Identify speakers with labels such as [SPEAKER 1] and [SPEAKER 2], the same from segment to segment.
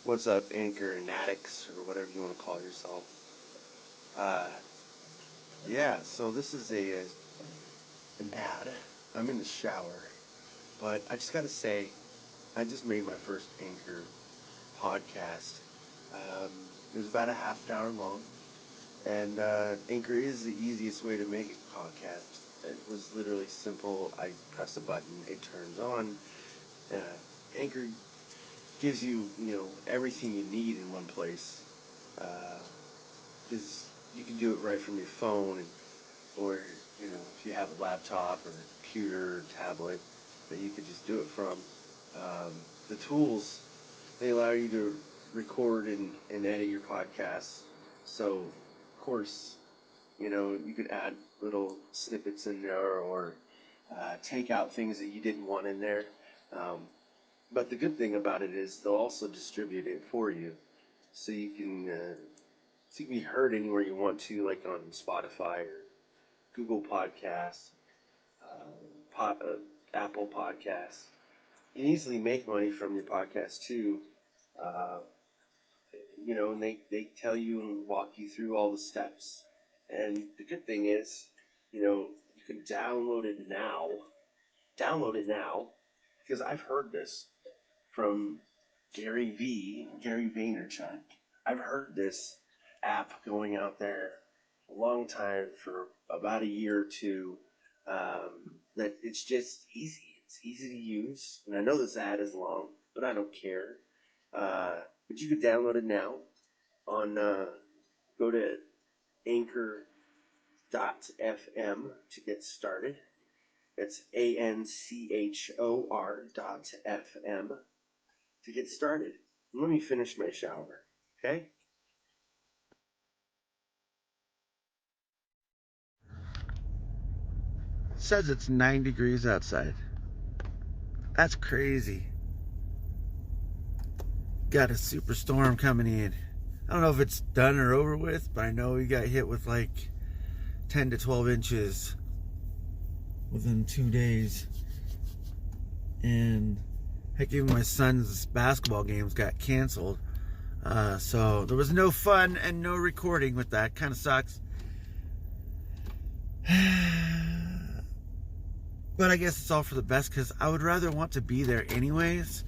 [SPEAKER 1] What's up, Anchor and addicts, or whatever you want to call yourself? Uh, yeah, so this is an ad. I'm in the shower, but I just gotta say, I just made my first Anchor podcast. It was about a half an hour long, and Anchor is the easiest way to make a podcast. It was literally simple. I press a button, it turns on. Uh, Anchor gives you, everything you need in one place. Because you can do it right from your phone, or if you have a laptop or a computer or tablet that you could just do it from. The tools, they allow you to record and edit your podcasts. So, of course, you could add little snippets in there, or take out things that you didn't want in there. Um, but the good thing about it is they'll also distribute it for you, so you can be heard anywhere you want to, like on Spotify or Google Podcasts, Apple Podcasts. You can easily make money from your podcast too. Uh, and they tell you and walk you through all the steps. And the good thing is, you can download it now. Download it now, because I've heard this from Gary Vaynerchuk. I've heard this app going out there a long time, for about a year or two. That it's just easy. It's easy to use, and I know this ad is long, but I don't care. But you can download it now on. Go to Anchor.fm to get started. It's ANCHOR.FM to get started. Let me finish my shower, okay? Says it's 9 degrees outside. That's crazy. Got a superstorm coming in. I don't know if it's done or over with, but I know we got hit with like 10 to 12 inches within 2 days. And heck, even my son's basketball games got canceled. So there was no fun and no recording with that. Kind of sucks. But I guess it's all for the best, because I would rather want to be there anyways,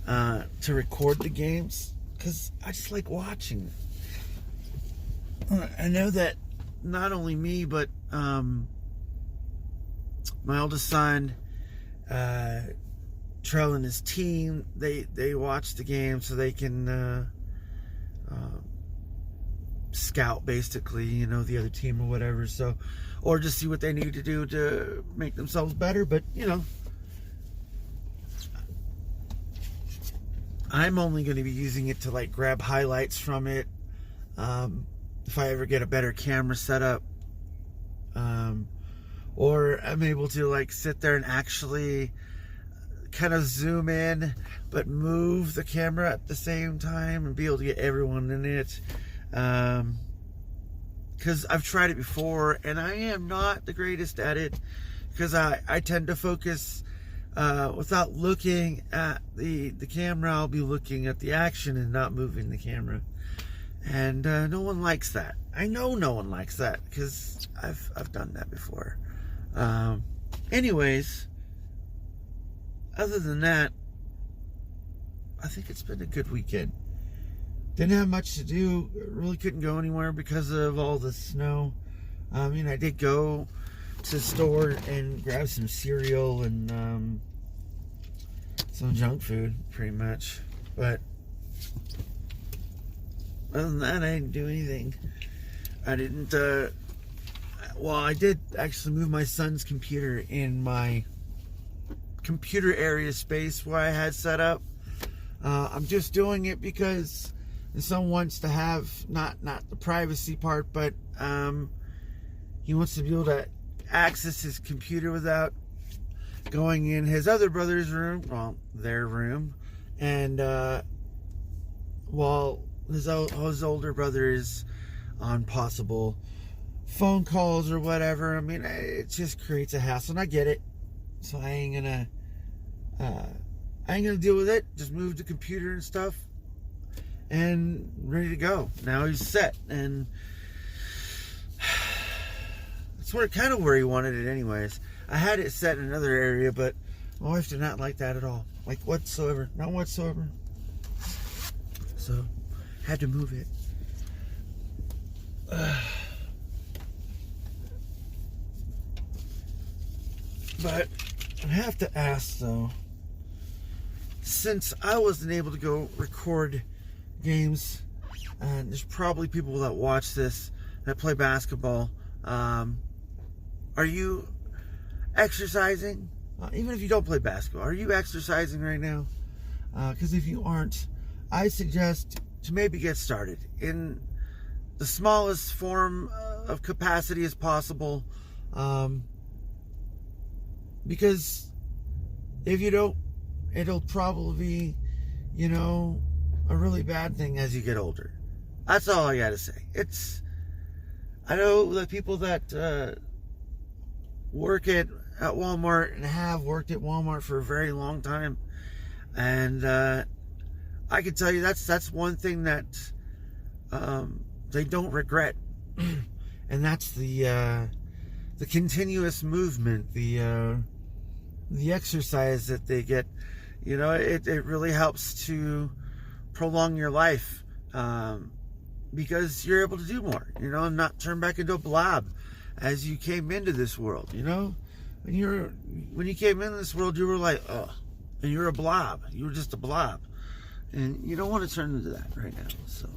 [SPEAKER 1] to record the games, because I just like watching. I know that not only me, but my oldest son, Trell and his team, they watch the game so they can scout basically, the other team or whatever. So, or just see what they need to do to make themselves better. But I'm only going to be using it to like grab highlights from it. If I ever get a better camera setup, or I'm able to like sit there and actually kind of zoom in but move the camera at the same time and be able to get everyone in it, because I've tried it before and I am not the greatest at it, because I tend to focus without looking at the camera. I'll be looking at the action and not moving the camera, and no one likes that. I know no one likes that, because I've done that before. Anyways, other than that, I think it's been a good weekend. Didn't have much to do. Really couldn't go anywhere because of all the snow. I did go to the store and grab some cereal and some junk food, pretty much. But other than that, I didn't do anything. I didn't, I did actually move my son's computer in my computer area space where I had set up. I'm just doing it because his son wants to have, not the privacy part, but he wants to be able to access his computer without going in his other brother's room, well, their room, and while his older brother is on possible phone calls or whatever. I mean, it just creates a hassle, and I get it. So I ain't gonna deal with it. Just move the computer and stuff.
[SPEAKER 2] and ready to go. Now he's set, and that's kind of where he wanted it anyways. I had it set in another area, but my wife did not like that at all. Like whatsoever. Not whatsoever. So, had to move it. But I have to ask though, since I wasn't able to go record games, and there's probably people that watch this that play basketball, are you exercising? Even if you don't play basketball, are you exercising right now? Because if you aren't, I suggest to maybe get started in the smallest form of capacity as possible. Because if you don't, it'll probably be, a really bad thing as you get older. That's all I gotta say. I know the people that work at Walmart and have worked at Walmart for a very long time, and I can tell you that's one thing that they don't regret, and that's the continuous movement, the exercise that they get. It really helps to prolong your life, because you're able to do more, and not turn back into a blob as you came into this world. When you came into this world, you were like, oh, and you're a blob. You were just a blob, and you don't want to turn into that right now. So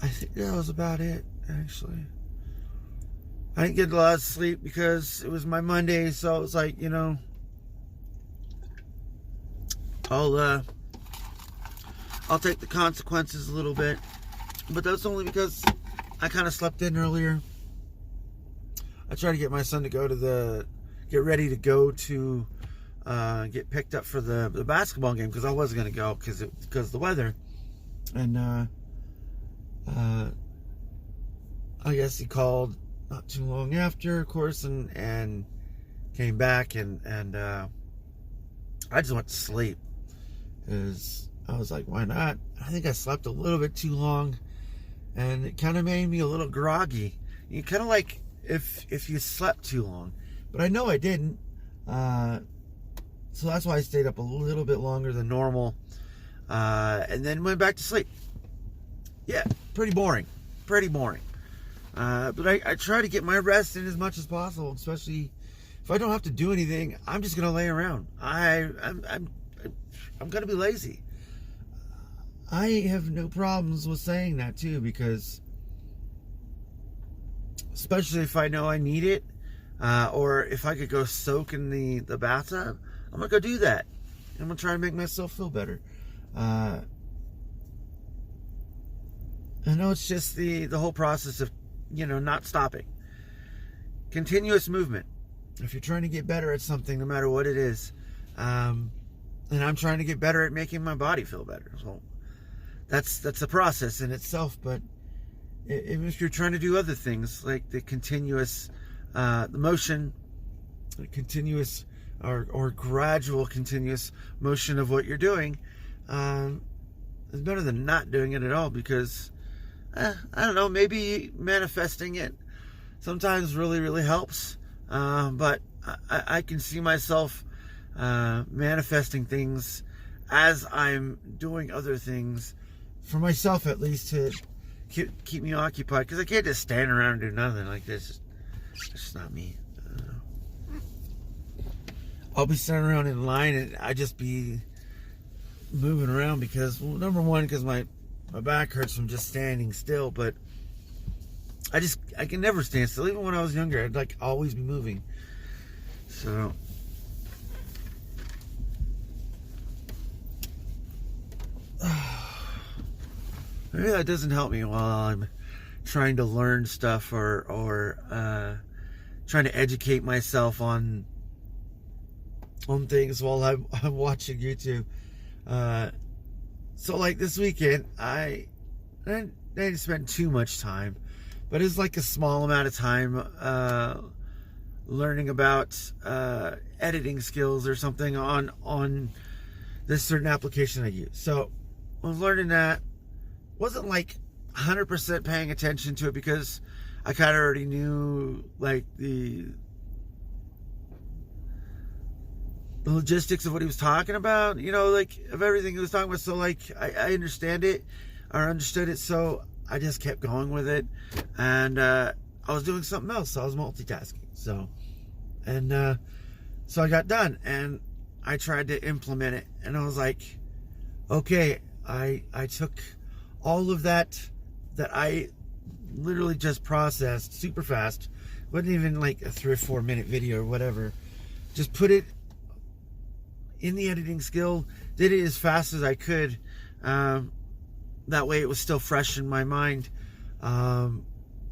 [SPEAKER 2] I think that was about it, actually. I didn't get a lot of sleep because it was my Monday, so it was like, I'll take the consequences a little bit, but that's only because I kind of slept in earlier. I tried to get my son to get ready to go to get picked up for the basketball game, because I wasn't going to go because of the weather, and I guess he called not too long after, of course, and came back, and I just went to sleep because I was like, why not? I think I slept a little bit too long, and it kind of made me a little groggy. You kind of like if you slept too long, but I know I didn't, so that's why I stayed up a little bit longer than normal, and then went back to sleep. Yeah, pretty boring. But I try to get my rest in as much as possible, especially if I don't have to do anything. I'm just gonna lay around. I'm gonna be lazy. I have no problems with saying that too, because especially if I know I need it, or if I could go soak in the bathtub, I'm gonna go do that. I'm gonna try and make myself feel better. I know it's just the whole process of not stopping. Continuous movement. If you're trying to get better at something, no matter what it is, and I'm trying to get better at making my body feel better. So that's a process in itself. But even if you're trying to do other things, like the continuous the motion, the continuous or gradual continuous motion of what you're doing, is better than not doing it at all, because I don't know, maybe manifesting it sometimes really, really helps. But I can see myself manifesting things as I'm doing other things, for myself at least, to keep me occupied, because I can't just stand around and do nothing like this. It's just not me. I'll be standing around in line and I just be moving around because, well, number one, because my back hurts from just standing still, but I can never stand still. Even when I was younger, I'd like always be moving. So maybe that doesn't help me while I'm trying to learn stuff or trying to educate myself on things while I'm watching YouTube. So like this weekend, I didn't spend too much time, but it's like a small amount of time learning about editing skills or something on this certain application I use. So I was learning that. Wasn't like 100% paying attention to it because I kind of already knew like the logistics of what he was talking about, like of everything he was talking about. So like I understood it. So I just kept going with it, and I was doing something else. So I was multitasking. So I got done, and I tried to implement it, and I was like, okay, I took all of that I literally just processed super fast. Wasn't even like a 3 or 4 minute video or whatever. Just put it in the editing skill, did it as fast as I could. That way it was still fresh in my mind. And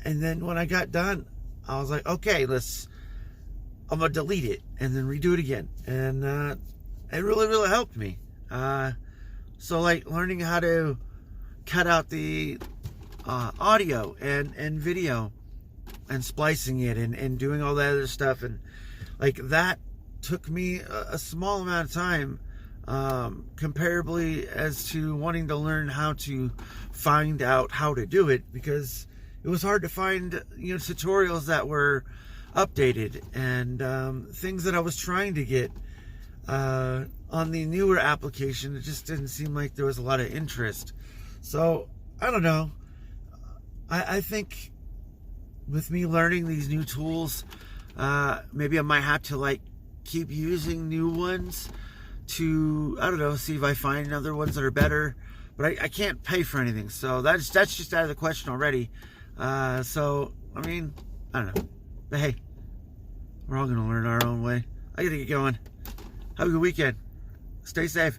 [SPEAKER 2] then when I got done, I was like, okay, I'm gonna delete it and then redo it again. And it really, really helped me. So like learning how to cut out the audio and video and splicing it and doing all that other stuff, and like that took me a small amount of time, comparably as to wanting to learn how to find out how to do it, because it was hard to find tutorials that were updated, and things that I was trying to get on the newer application. It just didn't seem like there was a lot of interest. So I don't know, I think with me learning these new tools, maybe I might have to like keep using new ones to, I don't know, see if I find other ones that are better. But I can't pay for anything, so that's just out of the question already. So I mean, I don't know, but hey, we're all gonna learn our own way. I gotta get going. Have a good weekend. Stay safe.